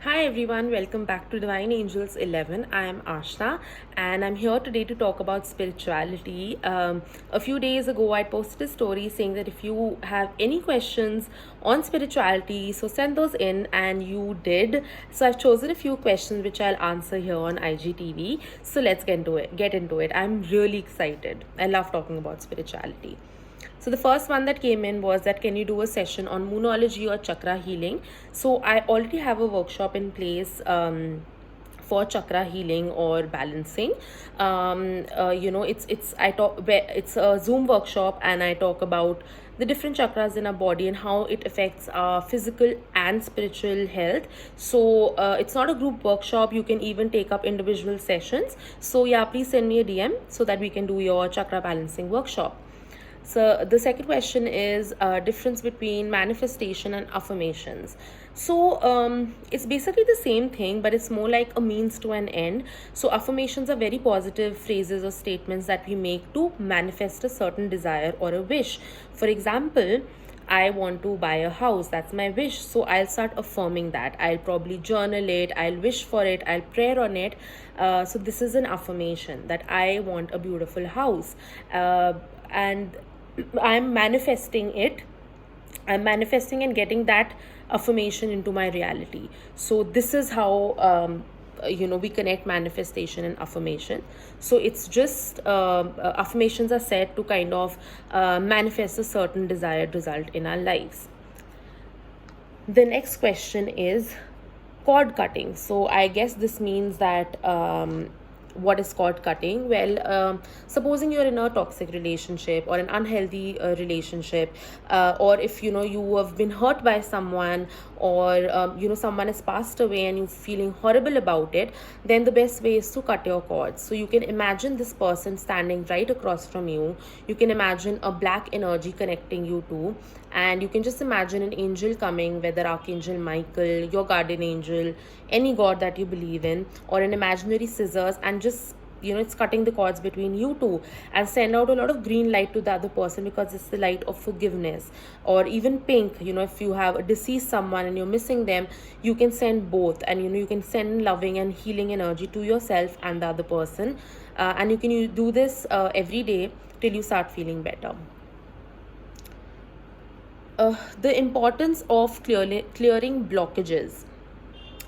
Hi everyone, welcome back to Divine Angels 11. I am Ashna and I'm here today to talk about spirituality. A few days ago, I posted a story saying that if you have any questions on spirituality, so send those in, and you did. So I've chosen a few questions which I'll answer here on IGTV. So let's get into it. I'm really excited. I love talking about spirituality. So the first one that came in was that can you do a session on moonology or chakra healing? So I already have a workshop in place for chakra healing or balancing. It's a Zoom workshop, and I talk about the different chakras in our body and how it affects our physical and spiritual health. So it's not a group workshop. You can even take up individual sessions. So yeah, please send me a DM so that we can do your chakra balancing workshop. So the second question is difference between manifestation and affirmations. So it's basically the same thing, but it's more like a means to an end. So affirmations are very positive phrases or statements that we make to manifest a certain desire or a wish. For example, I want to buy a house. That's my wish. So I'll start affirming that. I'll probably journal it. I'll wish for it. I'll pray on it. So this is an affirmation that I want a beautiful house. And I'm manifesting it. I'm manifesting and getting that affirmation into my reality. So this is how we connect manifestation and affirmation. So it's just affirmations are said to kind of manifest a certain desired result in our lives. The next question is cord cutting. So I guess this means that what is cord cutting? Well, supposing you're in a toxic relationship or an unhealthy relationship, or if you have been hurt by someone, or someone has passed away and you're feeling horrible about it, then the best way is to cut your cords. So you can imagine this person standing right across from you. You can imagine a black energy connecting you two, and you can just imagine an angel coming, whether Archangel Michael, your guardian angel, any god that you believe in, or an imaginary scissors, and just it's cutting the cords between you two, and send out a lot of green light to the other person, because it's the light of forgiveness. Or even pink, if you have a deceased someone and you're missing them, you can send both, and you can send loving and healing energy to yourself and the other person. And you can do this every day till you start feeling better. The importance of clearing blockages.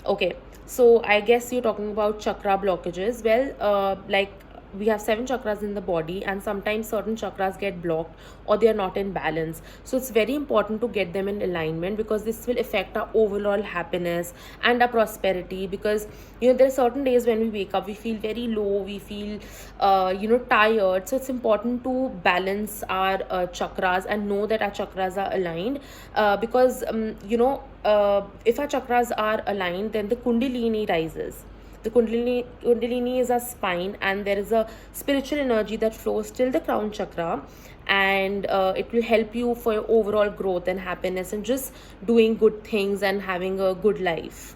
Okay, so I guess you're talking about chakra blockages. Well, like we have 7 chakras in the body, and sometimes certain chakras get blocked or they are not in balance. So it's very important to get them in alignment, because this will affect our overall happiness and our prosperity. Because there are certain days when we wake up, we feel very low, we feel tired. So it's important to balance our chakras and know that our chakras are aligned, because if our chakras are aligned, then the kundalini rises. The kundalini is our spine, and there is a spiritual energy that flows till the crown chakra, and it will help you for your overall growth and happiness and just doing good things and having a good life.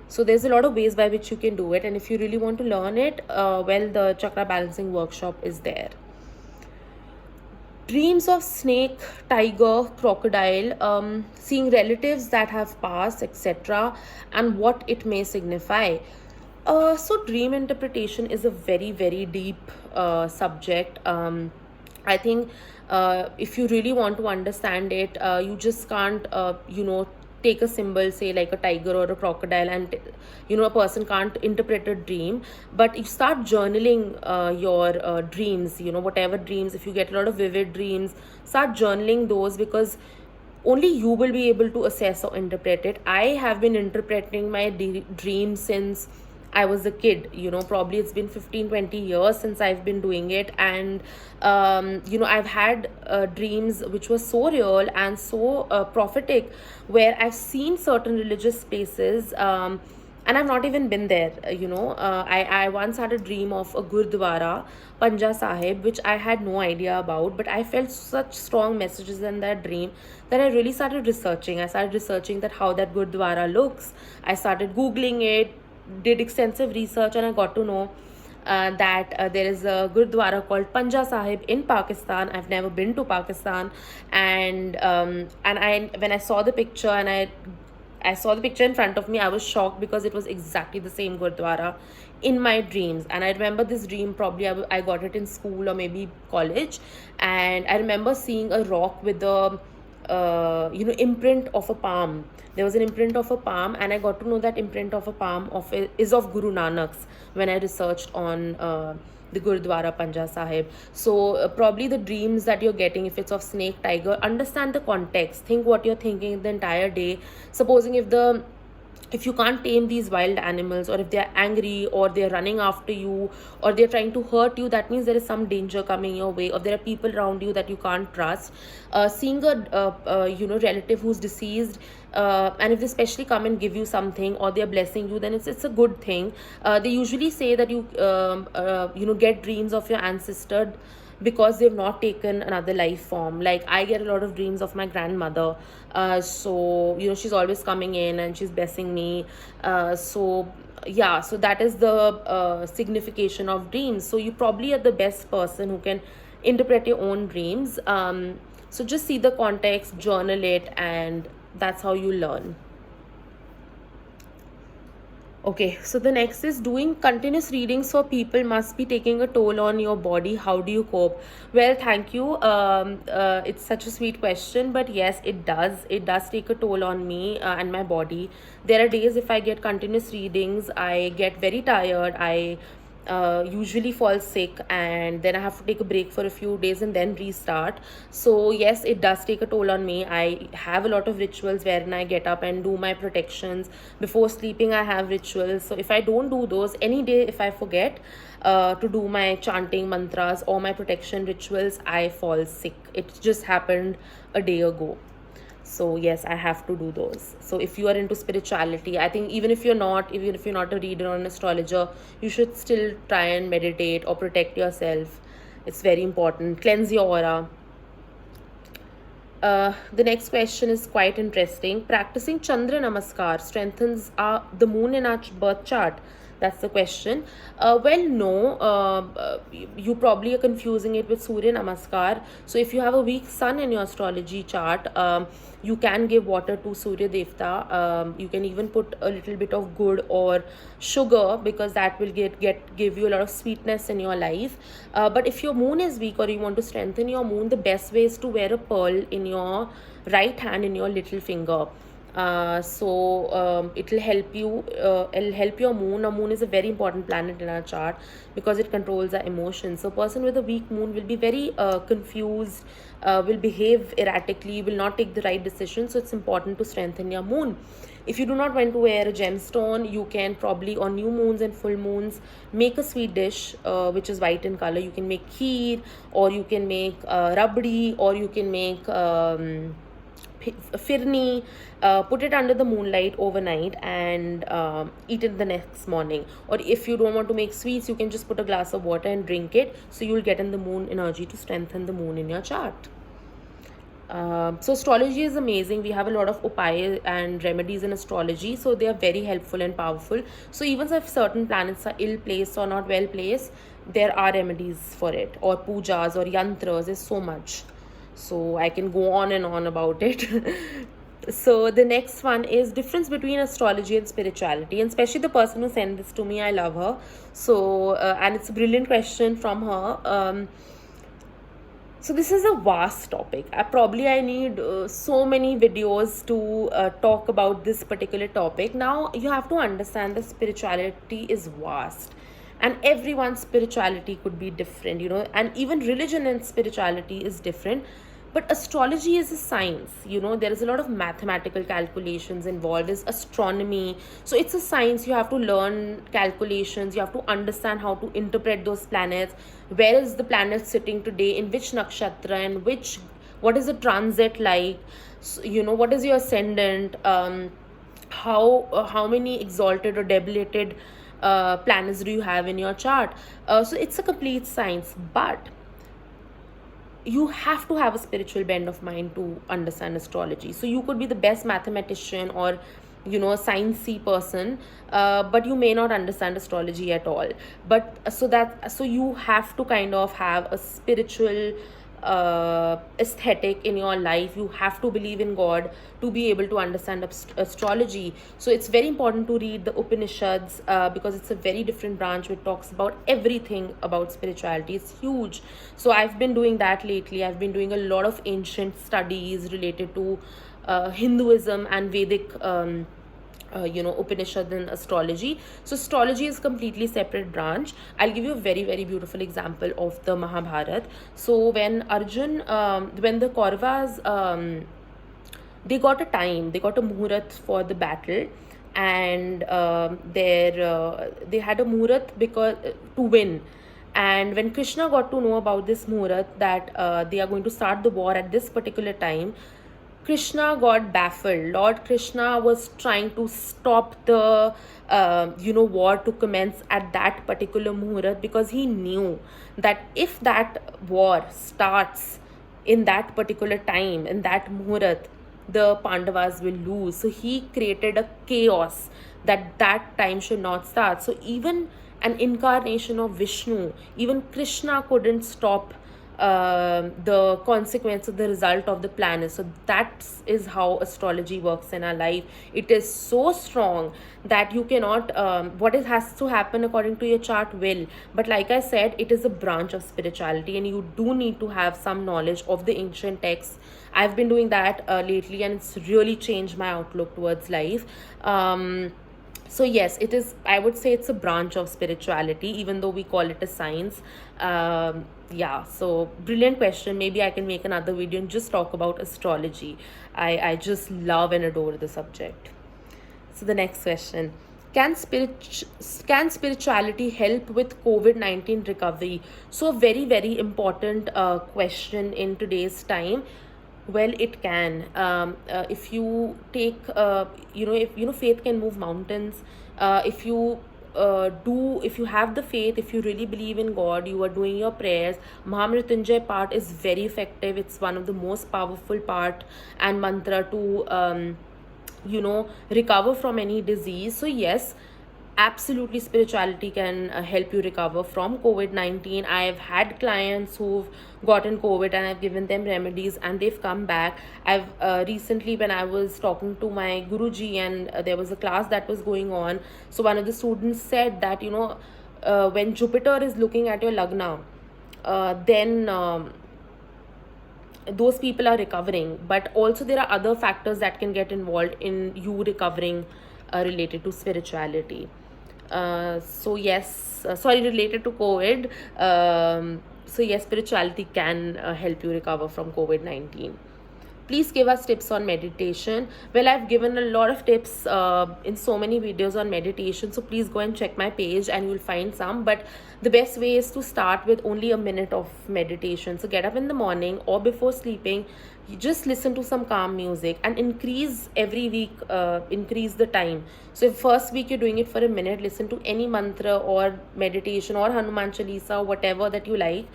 So there's a lot of ways by which you can do it, and if you really want to learn it, the chakra balancing workshop is there. Dreams of snake, tiger, crocodile, seeing relatives that have passed, etc., and what it may signify. So dream interpretation is a very, very deep subject. I think if you really want to understand it, you just can't, take a symbol, say like a tiger or a crocodile, and a person can't interpret a dream. But you start journaling your dreams, whatever dreams. If you get a lot of vivid dreams, start journaling those, because only you will be able to assess or interpret it. I have been interpreting my dreams since I was a kid. Probably it's been 15-20 years since I've been doing it. And I've had dreams which were so real and so prophetic, where I've seen certain religious places, and I've not even been there. I once had a dream of a Gurdwara, Panja Sahib, which I had no idea about, but I felt such strong messages in that dream that I really started researching. I started researching that how that Gurdwara looks. I started Googling it, did extensive research, and I got to know that there is a Gurdwara called Panja Sahib in Pakistan. I've never been to Pakistan, and I when I saw the picture and I I saw the picture in front of me. I was shocked because it was exactly the same Gurdwara in my dreams. And I remember this dream, probably I got it in school or maybe college. And I remember seeing a rock with the imprint of a palm. There was an imprint of a palm, and I got to know that imprint of a palm is of Guru Nanak's when I researched on the Gurdwara Panja Sahib. So probably the dreams that you're getting, if it's of snake, tiger, understand the context. Think what you're thinking the entire day. Supposing if you can't tame these wild animals, or if they're angry, or they're running after you, or they're trying to hurt you, that means there is some danger coming your way, or there are people around you that you can't trust. Seeing a relative who's deceased, and if they especially come and give you something, or they're blessing you, then it's a good thing. They usually say that you get dreams of your ancestor because they've not taken another life form. Like, I get a lot of dreams of my grandmother. So she's always coming in and she's blessing me. So yeah, so that is the signification of dreams. So you probably are the best person who can interpret your own dreams. So just see the context, journal it, and that's how you learn. Okay, so the next is, doing continuous readings for people must be taking a toll on your body. How do you cope? Well, thank you. It's such a sweet question, but yes, it does. It does take a toll on me and my body. There are days if I get continuous readings, I get very tired. I usually fall sick, and then I have to take a break for a few days and then restart. So yes, it does take a toll on me. I have a lot of rituals wherein I get up and do my protections. Before sleeping, I have rituals. So if I don't do those any day, if I forget to do my chanting mantras or my protection rituals, I fall sick. It just happened a day ago. So yes, I have to do those. So if you are into spirituality, I think even if you're not a reader or an astrologer, you should still try and meditate or protect yourself. It's very important. Cleanse your aura. The next question is quite interesting. Practicing Chandra Namaskar strengthens the moon in our birth chart. That's the question. Well, no. You probably are confusing it with Surya Namaskar. So if you have a weak sun in your astrology chart, you can give water to Surya Devta. You can even put a little bit of gur or sugar, because that will give you a lot of sweetness in your life. But if your moon is weak, or you want to strengthen your moon, the best way is to wear a pearl in your right hand, in your little finger. It'll help you. It'll help your moon. Our moon is a very important planet in our chart because it controls our emotions. So a person with a weak moon will be very confused, will behave erratically, will not take the right decision. So it's important to strengthen your moon. If you do not want to wear a gemstone, you can probably on new moons and full moons make a sweet dish which is white in color. You can make kheer, or you can make rabdi, or you can make firni. Put it under the moonlight overnight and eat it the next morning. Or if you don't want to make sweets, you can just put a glass of water and drink it. So you'll get in the moon energy to strengthen the moon in your chart. So astrology is amazing. We have a lot of upaya and remedies in astrology, so they are very helpful and powerful. So even if certain planets are ill placed or not well placed, there are remedies for it, or pujas or yantras. There's so much. So I can go on and on about it. So the next one is difference between astrology and spirituality, and especially the person who sent this to me, I love her. So and it's a brilliant question from her. So this is a vast topic. I need so many videos to talk about this particular topic. Now you have to understand that spirituality is vast, and everyone's spirituality could be different, and even religion and spirituality is different. But astrology is a science. There is a lot of mathematical calculations involved. There's astronomy. So it's a science. You have to learn calculations. You have to understand how to interpret those planets. Where is the planet sitting today, in which nakshatra, and what is the transit like? So, what is your ascendant? How many exalted or debilitated planets do you have in your chart? So it's a complete science. But you have to have a spiritual bend of mind to understand astrology. So you could be the best mathematician or a sciencey person, but you may not understand astrology at all. But so you have to kind of have a spiritual aesthetic in your life. You have to believe in God to be able to understand astrology. So it's very important to read the Upanishads, because it's a very different branch which talks about everything about spirituality. It's huge. So I've been doing that lately. I've been doing a lot of ancient studies related to Hinduism and Vedic Upanishad and astrology. So astrology is completely separate branch. I'll give you a very, very beautiful example of the Mahabharata. So when Arjun, when the Kauravas, they got a time, they got a muhurat for the battle, and they had a muhurat because to win. And when Krishna got to know about this muhurat, that they are going to start the war at this particular time, Krishna got baffled. Lord Krishna was trying to stop the war to commence at that particular muhurat, because he knew that if that war starts in that particular time, in that muhurat, the Pandavas will lose. So he created a chaos that that time should not start. So even an incarnation of Vishnu, even Krishna couldn't stop the consequence of the result of the planet. So that is how astrology works in our life. It is so strong that you cannot, what it has to happen according to your chart will. But like I said, it is a branch of spirituality, and you do need to have some knowledge of the ancient texts. I've been doing that lately, and it's really changed my outlook towards life. So yes, it is, I would say it's a branch of spirituality, even though we call it a science. Yeah, so brilliant question. Maybe I can make another video and just talk about astrology. I just love and adore the subject. So the next question: can spirituality help with COVID-19 recovery? So a very, very important question in today's time. Well, it can. If you take, if faith can move mountains. If you have the faith, if you really believe in God, you are doing your prayers. Mahamrityunjay part is very effective. It's one of the most powerful part and mantra to recover from any disease. So yes, absolutely, spirituality can help you recover from COVID-19. I've had clients who've gotten COVID, and I've given them remedies and they've come back. I've recently, when I was talking to my Guruji, and there was a class that was going on, so one of the students said that when Jupiter is looking at your lagna, then those people are recovering. But also there are other factors that can get involved in you recovering related to spirituality. So yes, sorry, related to COVID. So yes, spirituality can help you recover from COVID-19. Please give us tips on meditation. Well, I've given a lot of tips in so many videos on meditation, so please go and check my page and you'll find some. But the best way is to start with only a minute of meditation. So get up in the morning or before sleeping, you just listen to some calm music, and increase every week, increase the time. So if first week you're doing it for a minute, listen to any mantra or meditation or Hanuman Chalisa or whatever that you like,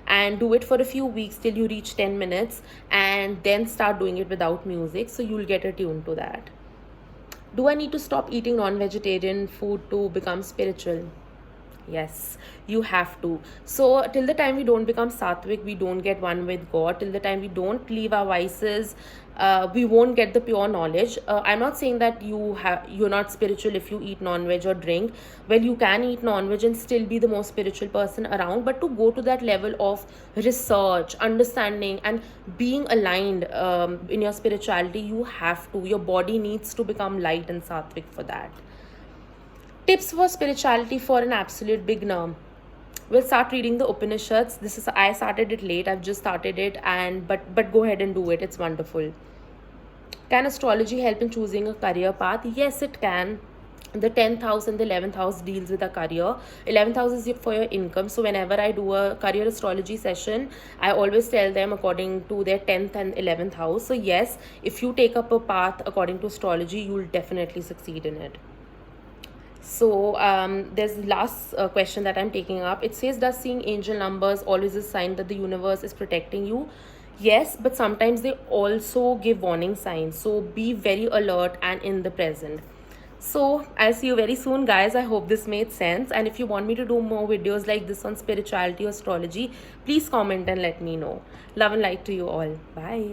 and do it for a few weeks till you reach 10 minutes, and then start doing it without music, so you'll get attuned to that. Do I need to stop eating non-vegetarian food to become spiritual? Yes, you have to. So till the time we don't become sattvic, we don't get one with God. Till the time we don't leave our vices, we won't get the pure knowledge. I'm not saying that you're not spiritual if you eat non-veg or drink. Well, you can eat non-veg and still be the most spiritual person around. But to go to that level of research, understanding, and being aligned in your spirituality, you have to. Your body needs to become light and sattvic for that. Tips for spirituality for an absolute beginner. We'll start reading the Upanishads. I started it late. I've just started it, but go ahead and do it. It's wonderful. Can astrology help in choosing a career path? Yes, it can. The 10th house and the 11th house deals with a career. 11th house is for your income. So whenever I do a career astrology session, I always tell them according to their 10th and 11th house. So yes, if you take up a path according to astrology, you'll definitely succeed in it. So there's the last question that I'm taking up. It says, does seeing angel numbers always a sign that the universe is protecting you? Yes, but sometimes they also give warning signs. So be very alert and in the present. So I'll see you very soon, guys. I hope this made sense, and if you want me to do more videos like this on spirituality or astrology, please comment and let me know. Love and light to you all. Bye.